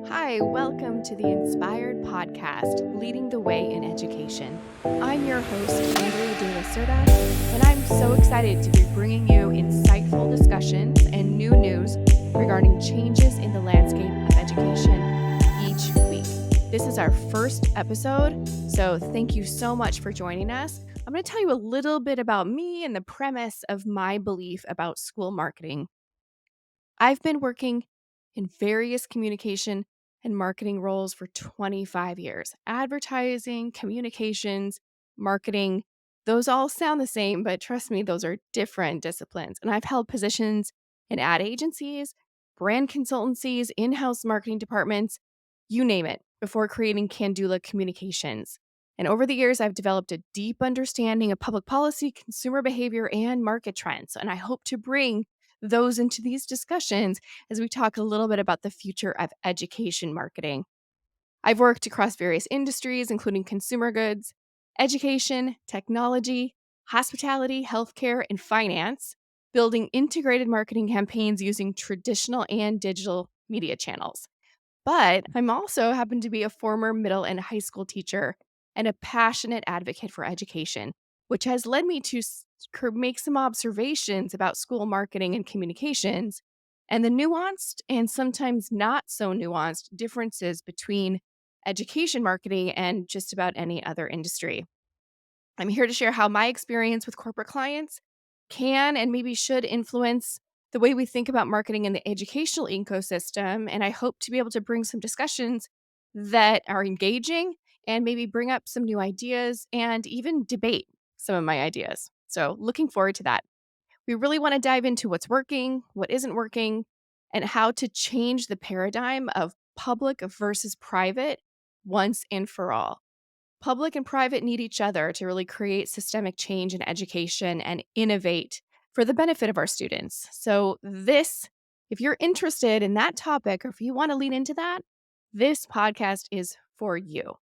Hi, welcome to the Inspired Podcast, Leading the Way in Education. I'm your host, Andrea De La Cerda, and I'm so excited to be bringing you insightful discussions and new news regarding changes in the landscape of education each week. This is our first episode, so thank you so much for joining us. I'm going to tell you a little bit about me and the premise of my belief about school marketing. I've been working in various communication and marketing roles for 25 years. Advertising, communications, marketing, those all sound the same, but trust me, those are different disciplines. And I've held positions in ad agencies, brand consultancies, in house marketing departments, you name it, before creating Kandula Communications. And over the years, I've developed a deep understanding of public policy, consumer behavior, and market trends. And I hope to bring those into these discussions as we talk a little bit about the future of education marketing. I've worked across various industries, including consumer goods, education, technology, hospitality, healthcare, and finance, building integrated marketing campaigns using traditional and digital media channels. But I'm also happen to be a former middle and high school teacher and a passionate advocate for education, which has led me to make some observations about school marketing and communications and the nuanced and sometimes not so nuanced differences between education marketing and just about any other industry. I'm here to share how my experience with corporate clients can and maybe should influence the way we think about marketing in the educational ecosystem. And I hope to be able to bring some discussions that are engaging and maybe bring up some new ideas and even debate some of my ideas. So, looking forward to that. We really want to dive into what's working, what isn't working, and how to change the paradigm of public versus private once and for all. Public and private need each other to really create systemic change in education and innovate for the benefit of our students. So, if you're interested in that topic or if you want to lean into that, this podcast is for you.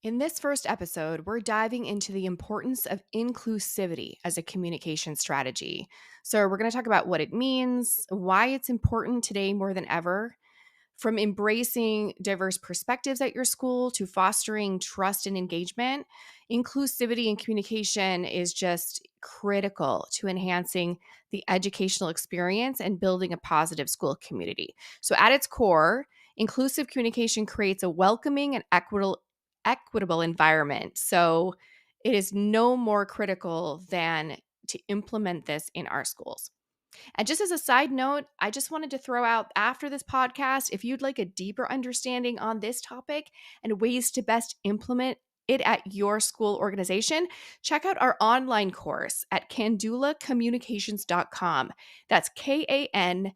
In this first episode, we're diving into the importance of inclusivity as a communication strategy. So, we're going to talk about what it means, why it's important today more than ever, from embracing diverse perspectives at your school to fostering trust and engagement. Inclusivity in communication is just critical to enhancing the educational experience and building a positive school community. So, at its core, inclusive communication creates a welcoming and equitable environment. So, it is no more critical than to implement this in our schools. And just as a side note, I just wanted to throw out after this podcast, if you'd like a deeper understanding on this topic and ways to best implement it at your school organization, check out our online course at kandulacommunications.com. That's KANDULA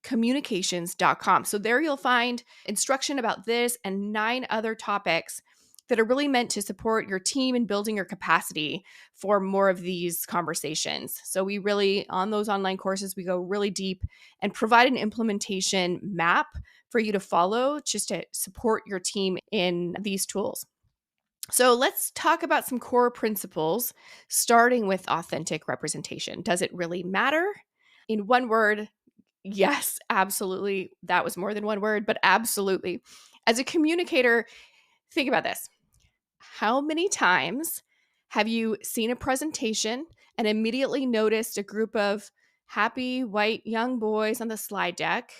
communications.com. So there you'll find instruction about this and 9 other topics that are really meant to support your team in building your capacity for more of these conversations. So we really, on those online courses, we go really deep and provide an implementation map for you to follow just to support your team in these tools. So let's talk about some core principles, starting with authentic representation. Does it really matter? In one word, yes, absolutely. That was more than one word, but absolutely. As a communicator, think about this. How many times have you seen a presentation and immediately noticed a group of happy white young boys on the slide deck?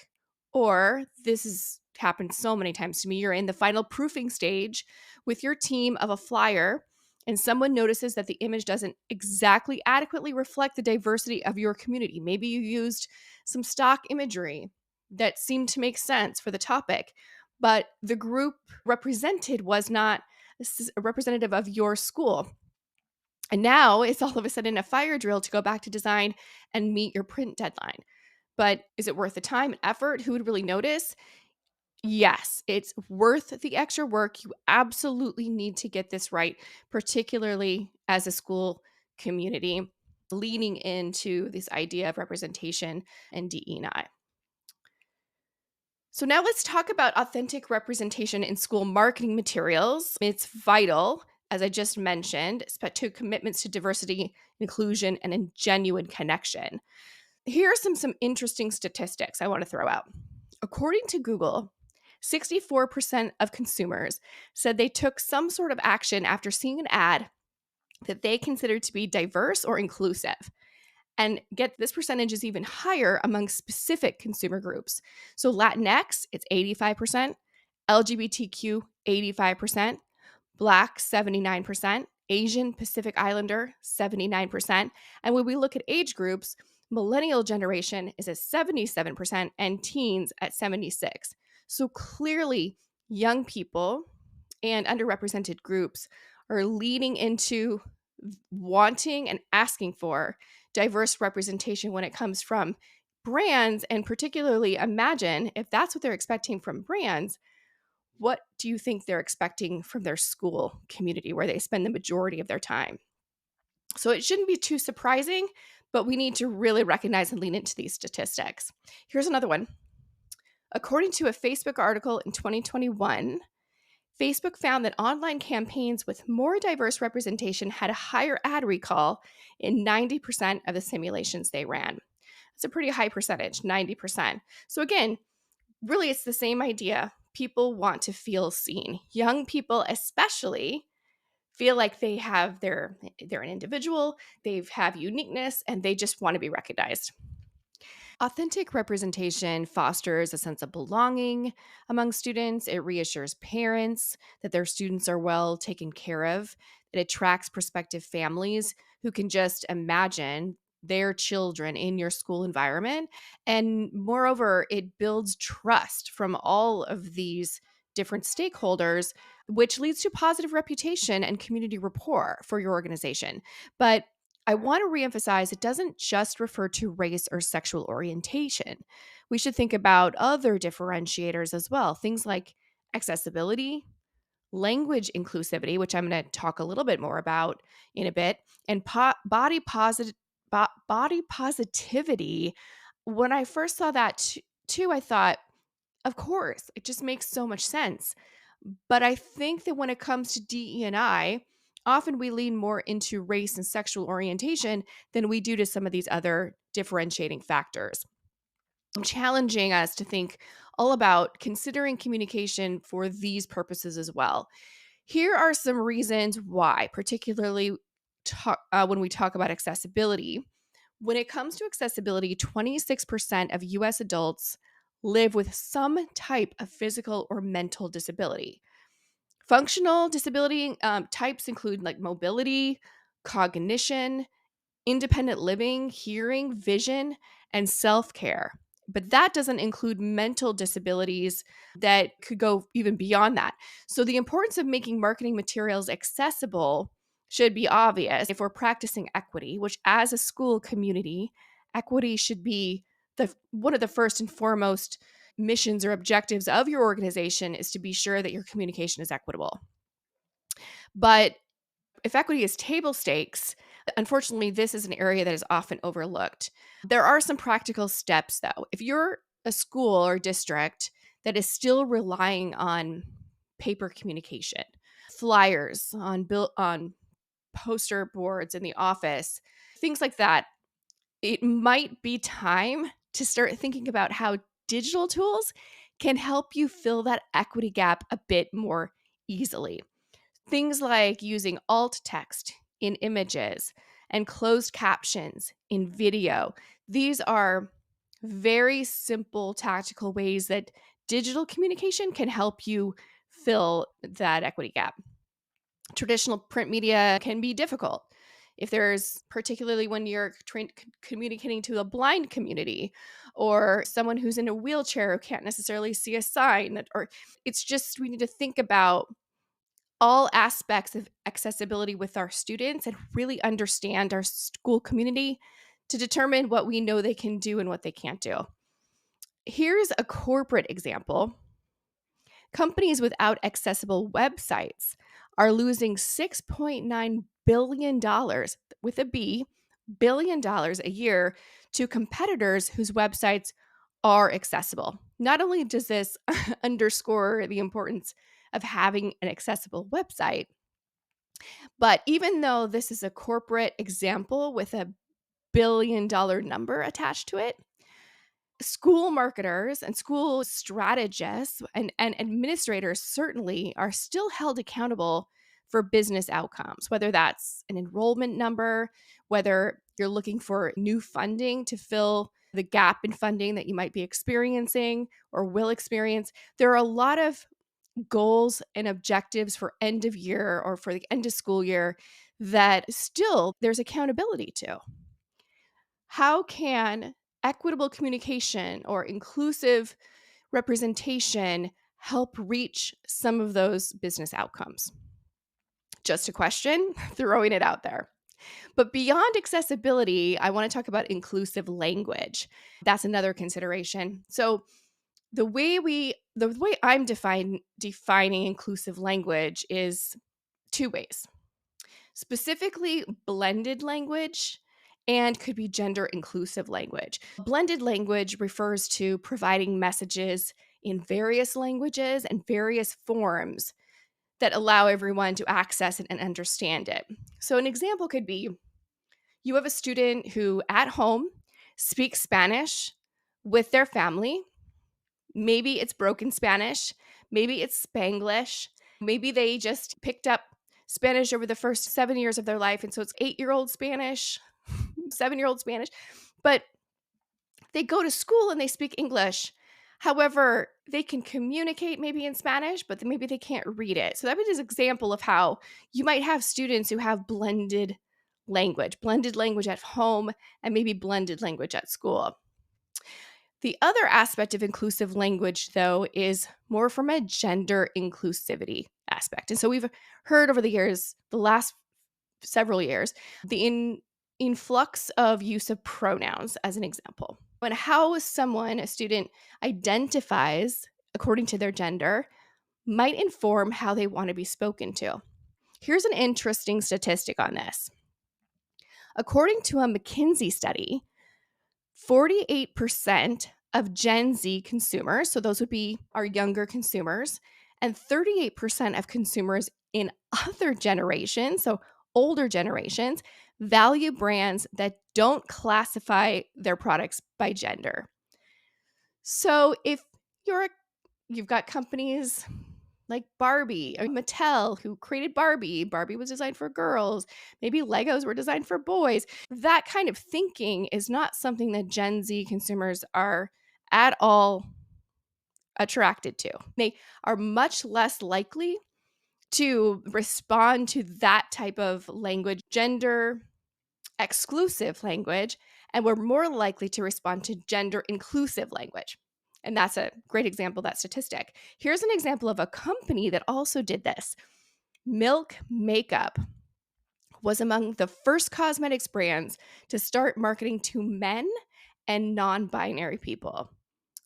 Or this has happened so many times to me. You're in the final proofing stage with your team of a flyer, and someone notices that the image doesn't exactly adequately reflect the diversity of your community. Maybe you used some stock imagery that seemed to make sense for the topic, but the group represented was not a representative of your school. And now it's all of a sudden a fire drill to go back to design and meet your print deadline. But is it worth the time and effort? Who would really notice? Yes, it's worth the extra work. You absolutely need to get this right, particularly as a school community, leaning into this idea of representation and DE&I. So now let's talk about authentic representation in school marketing materials. It's vital, as I just mentioned, to commitments to diversity, inclusion, and a genuine connection. Here are some interesting statistics I want to throw out. According to Google, 64% of consumers said they took some sort of action after seeing an ad that they considered to be diverse or inclusive. And get this percentage is even higher among specific consumer groups. So Latinx, it's 85%, LGBTQ, 85%, Black, 79%, Asian Pacific Islander, 79%. And when we look at age groups, millennial generation is at 77% and teens at 76. So clearly, young people and underrepresented groups are leading into wanting and asking for diverse representation when it comes from brands. And particularly, imagine if that's what they're expecting from brands, what do you think they're expecting from their school community where they spend the majority of their time? So it shouldn't be too surprising, but we need to really recognize and lean into these statistics. Here's another one. According to a Facebook article in 2021, Facebook found that online campaigns with more diverse representation had a higher ad recall in 90% of the simulations they ran. It's a pretty high percentage, 90%. So again, really it's the same idea. People want to feel seen. Young people especially feel like they're an individual, they have uniqueness, and they just want to be recognized. Authentic representation fosters a sense of belonging among students. It reassures parents that their students are well taken care of. It attracts prospective families who can just imagine their children in your school environment. And moreover, it builds trust from all of these different stakeholders, which leads to positive reputation and community rapport for your organization. But I want to reemphasize it doesn't just refer to race or sexual orientation. We should think about other differentiators as well, things like accessibility, language inclusivity, which I'm going to talk a little bit more about in a bit, and body positivity. When I first saw that too, I thought, of course, it just makes so much sense. But I think that when it comes to DE&I, often we lean more into race and sexual orientation than we do to some of these other differentiating factors, challenging us to think all about considering communication for these purposes as well. Here are some reasons why, particularly when we talk about accessibility. When it comes to accessibility, 26% of US adults live with some type of physical or mental disability. Functional disability types include like mobility, cognition, independent living, hearing, vision, and self care. But that doesn't include mental disabilities that could go even beyond that. So, the importance of making marketing materials accessible should be obvious if we're practicing equity, which as a school community, equity should be one of the first and foremost missions or objectives of your organization is to be sure that your communication is equitable. But if equity is table stakes, unfortunately, this is an area that is often overlooked. There are some practical steps, though. If you're a school or district that is still relying on paper communication, flyers on poster boards in the office, things like that, it might be time to start thinking about how digital tools can help you fill that equity gap a bit more easily. Things like using alt text in images and closed captions in video. These are very simple tactical ways that digital communication can help you fill that equity gap. Traditional print media can be difficult. If there's particularly when you're communicating to a blind community or someone who's in a wheelchair who can't necessarily see a sign or it's just we need to think about all aspects of accessibility with our students and really understand our school community to determine what we know they can do and what they can't do. Here's a corporate example. Companies without accessible websites are losing $6.9 billion with a B, billion dollars a year to competitors whose websites are accessible. Not only does this underscore the importance of having an accessible website, but even though this is a corporate example with a billion-dollar number attached to it. School marketers and school strategists and administrators certainly are still held accountable for business outcomes, whether that's an enrollment number, whether you're looking for new funding to fill the gap in funding that you might be experiencing or will experience. There are a lot of goals and objectives for end of year or for the end of school year that still there's accountability to. How can equitable communication or inclusive representation help reach some of those business outcomes? Just a question, throwing it out there. But beyond accessibility, I want to talk about inclusive language. That's another consideration. So the way I'm defining inclusive language is two ways. Specifically blended language and could be gender inclusive language. Blended language refers to providing messages in various languages and various forms that allow everyone to access it and understand it. So an example could be you have a student who at home speaks Spanish with their family. Maybe it's broken Spanish, maybe it's Spanglish, maybe they just picked up Spanish over the first 7 years of their life, and so it's 8-year-old Spanish, 7-year-old Spanish, but they go to school and they speak English. However, they can communicate maybe in Spanish, but then maybe they can't read it. So that would be an example of how you might have students who have blended language at home and maybe blended language at school. The other aspect of inclusive language, though, is more from a gender inclusivity aspect. And so we've heard over the years, the last several years, the influx of use of pronouns as an example. And how someone, a student, identifies according to their gender might inform how they want to be spoken to. Here's an interesting statistic on this. According to a McKinsey study, 48% of Gen Z consumers, so those would be our younger consumers, and 38% of consumers in other generations, so older generations, value brands that don't classify their products by gender. So if you've got companies like Barbie or Mattel, who created Barbie. Barbie was designed for girls. Maybe Legos were designed for boys. That kind of thinking is not something that Gen Z consumers are at all attracted to. They are much less likely to respond to that type of language, gender exclusive language, and we're more likely to respond to gender inclusive language. And that's a great example of that statistic. Here's an example of a company that also did this. Milk Makeup was among the first cosmetics brands to start marketing to men and non-binary people.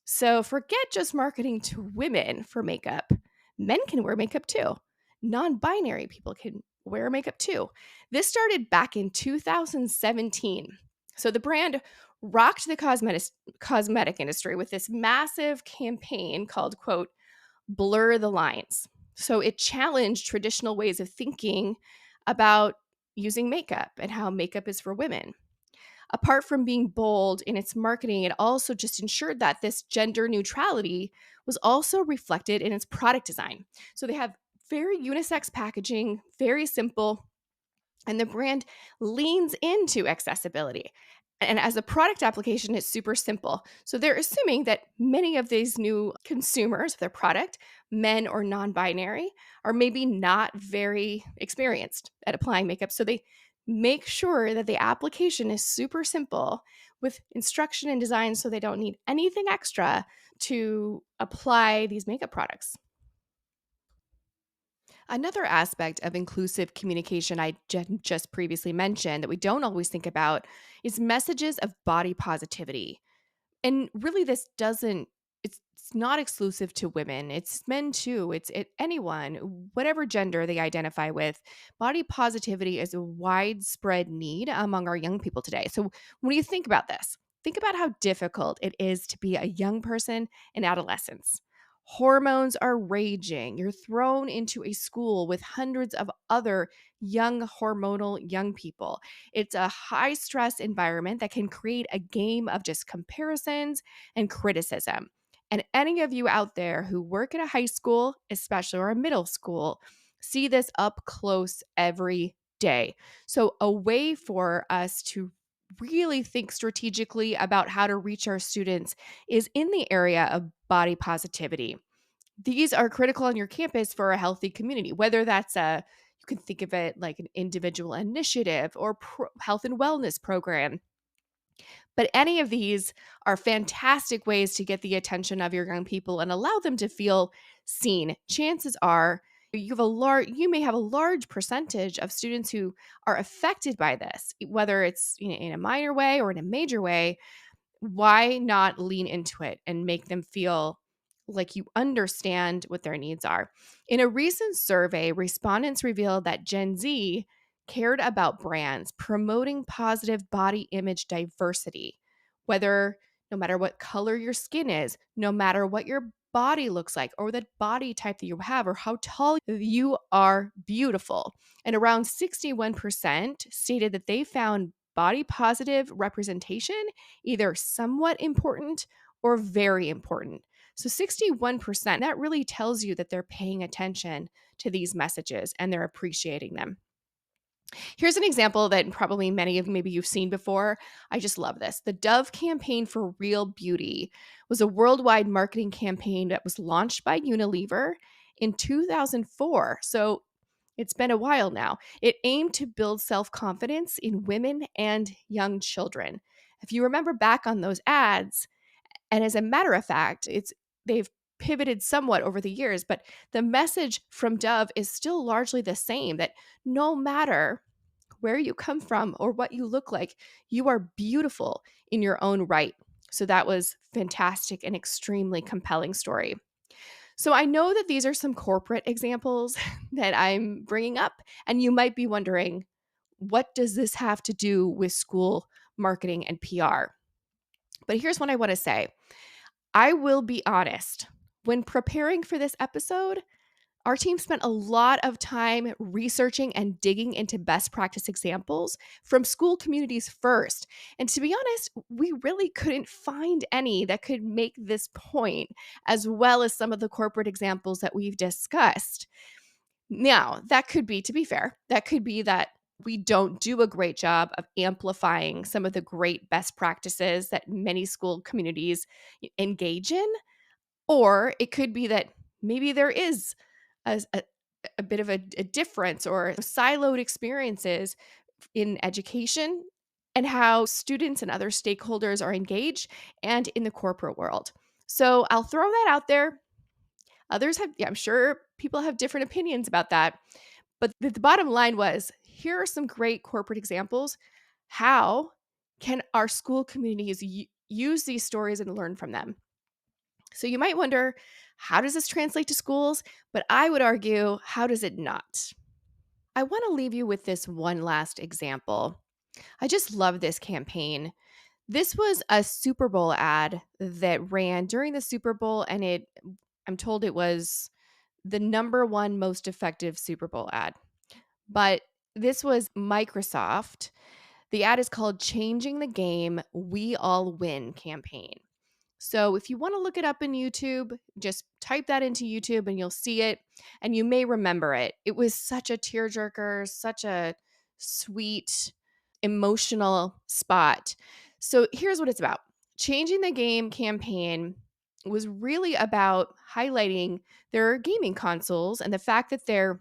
So forget just marketing to women for makeup. Men can wear makeup too. Non-binary people can wear makeup too. This started back in 2017. So the brand rocked the cosmetic industry with this massive campaign called, quote, Blur the Lines. So it challenged traditional ways of thinking about using makeup and how makeup is for women. Apart from being bold in its marketing, it also just ensured that this gender neutrality was also reflected in its product design. So they have very unisex packaging, very simple, and the brand leans into accessibility. And as a product application, it's super simple. So they're assuming that many of these new consumers of their product, men or non-binary, are maybe not very experienced at applying makeup. So they make sure that the application is super simple with instruction and design so they don't need anything extra to apply these makeup products. Another aspect of inclusive communication I just previously mentioned that we don't always think about is messages of body positivity. And really, it's not exclusive to women. It's men too. Anyone, whatever gender they identify with. Body positivity is a widespread need among our young people today. So when you think about this, think about how difficult it is to be a young person in adolescence. Hormones are raging. You're thrown into a school with hundreds of other hormonal young people. It's a high stress environment that can create a game of just comparisons and criticism. And any of you out there who work at a high school, especially or a middle school, see this up close every day. So, a way for us to really think strategically about how to reach our students is in the area of body positivity. These are critical on your campus for a healthy community, whether you can think of it like an individual initiative or health and wellness program. But any of these are fantastic ways to get the attention of your young people and allow them to feel seen. Chances are you may have a large percentage of students who are affected by this, whether it's in a minor way or in a major way. Why not lean into it and make them feel like you understand what their needs are? In a recent survey, respondents revealed that Gen Z cared about brands promoting positive body image diversity, whether no matter what color your skin is, no matter what your body looks like, or the body type that you have, or how tall you are beautiful. And around 61% stated that they found body positive representation either somewhat important or very important. So 61%, that really tells you that they're paying attention to these messages and they're appreciating them. Here's an example that probably many of maybe you've seen before. I just love this. The Dove campaign for real beauty was a worldwide marketing campaign that was launched by Unilever in 2004. So it's been a while now. It aimed to build self-confidence in women and young children. If you remember back on those ads, and as a matter of fact, they've pivoted somewhat over the years, but the message from Dove is still largely the same, that no matter where you come from or what you look like, you are beautiful in your own right. So that was fantastic and extremely compelling story. So I know that these are some corporate examples that I'm bringing up, and you might be wondering, what does this have to do with school marketing and PR? But here's what I want to say. I will be honest. When preparing for this episode, our team spent a lot of time researching and digging into best practice examples from school communities first. And to be honest, we really couldn't find any that could make this point, as well as some of the corporate examples that we've discussed. Now, that could be, to be fair, that could be that we don't do a great job of amplifying some of the great best practices that many school communities engage in. Or it could be that maybe there is a bit of a difference or siloed experiences in education and how students and other stakeholders are engaged and in the corporate world. So I'll throw that out there. Others have, I'm sure people have different opinions about that. But the bottom line was, here are some great corporate examples. How can our school communities use these stories and learn from them? So you might wonder, how does this translate to schools? But I would argue, how does it not? I want to leave you with this one last example. I just love this campaign. This was a Super Bowl ad that ran during the Super Bowl, and I'm told it was the number one most effective Super Bowl ad. But this was Microsoft. The ad is called Changing the Game, We All Win campaign. So if you want to look it up in YouTube, just type that into YouTube and you'll see it and you may remember it. It was such a tearjerker, such a sweet, emotional spot. So here's what it's about. Changing the Game campaign was really about highlighting their gaming consoles and the fact that they're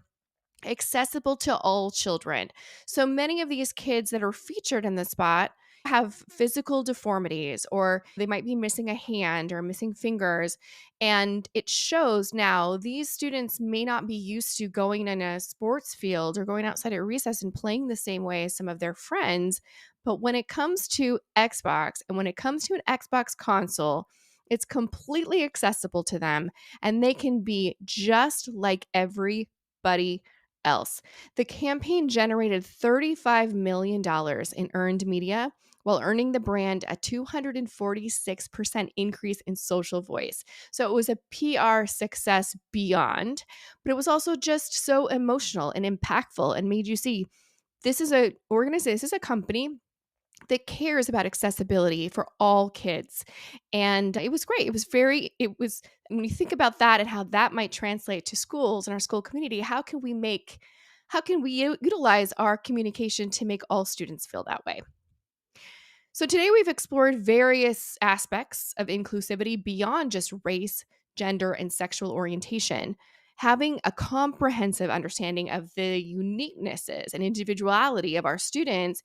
accessible to all children. So many of these kids that are featured in the spot have physical deformities, or they might be missing a hand or missing fingers. And it shows now these students may not be used to going in a sports field or going outside at recess and playing the same way as some of their friends. But when it comes to Xbox and when it comes to an Xbox console, it's completely accessible to them and they can be just like everybody else. The campaign generated $35 million in earned media, while earning the brand a 246% increase in social voice. So it was a PR success beyond, but it was also just so emotional and impactful and made you see this is a organization, this is a company that cares about accessibility for all kids. And it was great. It was, when you think about that and how that might translate to schools and our school community, how can we utilize our communication to make all students feel that way? So today we've explored various aspects of inclusivity beyond just race, gender, and sexual orientation. Having a comprehensive understanding of the uniquenesses and individuality of our students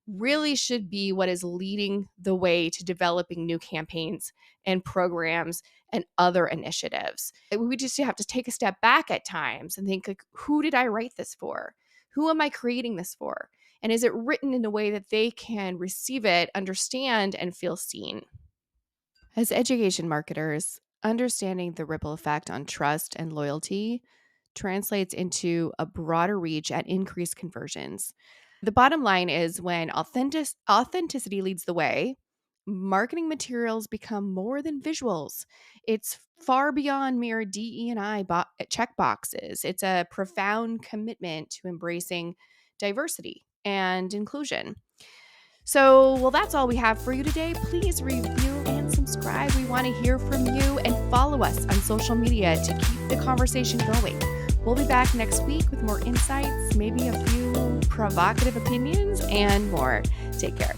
really should be what is leading the way to developing new campaigns and programs and other initiatives. We just have to take a step back at times and think, like, who did I write this for? Who am I creating this for? And is it written in a way that they can receive it, understand, and feel seen? As education marketers, understanding the ripple effect on trust and loyalty translates into a broader reach and increased conversions. The bottom line is when authenticity leads the way, marketing materials become more than visuals. It's far beyond mere DE&I checkboxes. It's a profound commitment to embracing diversity and inclusion. So, well, that's all we have for you today. Please review and subscribe. We want to hear from you, and follow us on social media to keep the conversation going. We'll be back next week with more insights, maybe a few provocative opinions, and more. Take care.